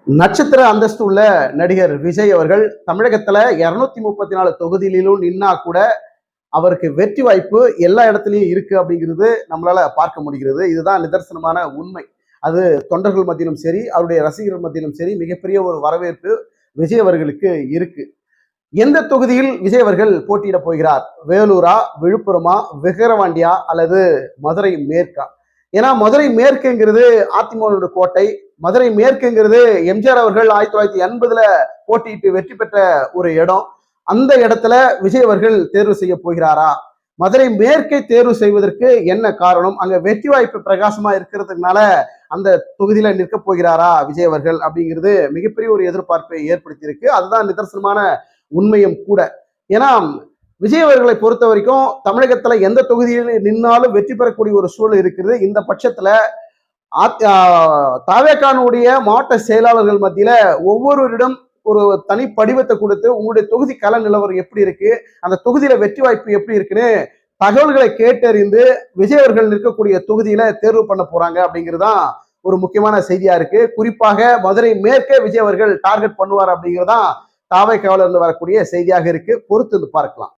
நட்சத்திர அந்தஸ்து உள்ள நடிகர் விஜய் அவர்கள் தமிழகத்துல 234 தொகுதியிலும் நின்னா கூட அவருக்கு வெற்றி வாய்ப்பு எல்லா இடத்துலயும் இருக்கு அப்படிங்கிறது நம்மளால பார்க்க முடிகிறது. இதுதான் நிதர்சனமான உண்மை. அது தொண்டர்கள் மத்தியிலும் சரி, அவருடைய ரசிகர்கள் மத்தியிலும் சரி, மிகப்பெரிய ஒரு வரவேற்பு விஜய் அவர்களுக்கு இருக்கு. எந்த தொகுதியில் விஜய் அவர்கள் போட்டியிட போகிறார்? வேலூரா, விழுப்புரமா, விக்கிரவாண்டியா அல்லது மதுரை மேற்கா? ஏன்னா மதுரை மேற்குங்கிறது அதிமுக கோட்டை. மதுரை மேற்குங்கிறது எம்ஜிஆர் அவர்கள் 1980 போட்டியிட்டு வெற்றி பெற்ற ஒரு இடம். அந்த இடத்துல விஜய் அவர்கள் தேர்வு செய்ய போகிறாரா? மதுரை மேற்கை தேர்வு செய்வதற்கு என்ன காரணம்? அங்க வெற்றி வாய்ப்பு பிரகாசமா இருக்கிறதுனால அந்த தொகுதியில நிற்க போகிறாரா விஜய் அவர்கள் அப்படிங்கிறது மிகப்பெரிய ஒரு எதிர்பார்ப்பை ஏற்படுத்தி இருக்கு. அதுதான் நிதர்சனமான உண்மையும் கூட. ஏன்னா விஜய் அவர்களை பொறுத்த வரைக்கும் தமிழகத்துல எந்த தொகுதியில் நின்னாலும் வெற்றி பெறக்கூடிய ஒரு சூழல் இருக்குது. இந்த பட்சத்துல தாவேகானுடைய மாவட்ட செயலாளர்கள் மத்தியில ஒவ்வொருவரிடம் ஒரு தனி படிவத்தை கொடுத்து உங்களுடைய தொகுதி கள நிலவரம் எப்படி இருக்கு, அந்த தொகுதியில வெற்றி வாய்ப்பு எப்படி இருக்குன்னு தகவல்களை கேட்டறிந்து விஜய் அவர்கள் நிற்கக்கூடிய தொகுதியில தேர்வு பண்ண போறாங்க அப்படிங்கிறதுதான் ஒரு முக்கியமான செய்தியா இருக்கு. குறிப்பாக மதுரை மேற்கே விஜய் அவர்கள் டார்கெட் பண்ணுவார் அப்படிங்கிறதான் தாவேகாவில இருந்து வரக்கூடிய செய்தியாக இருக்கு. பொறுத்து பார்க்கலாம்.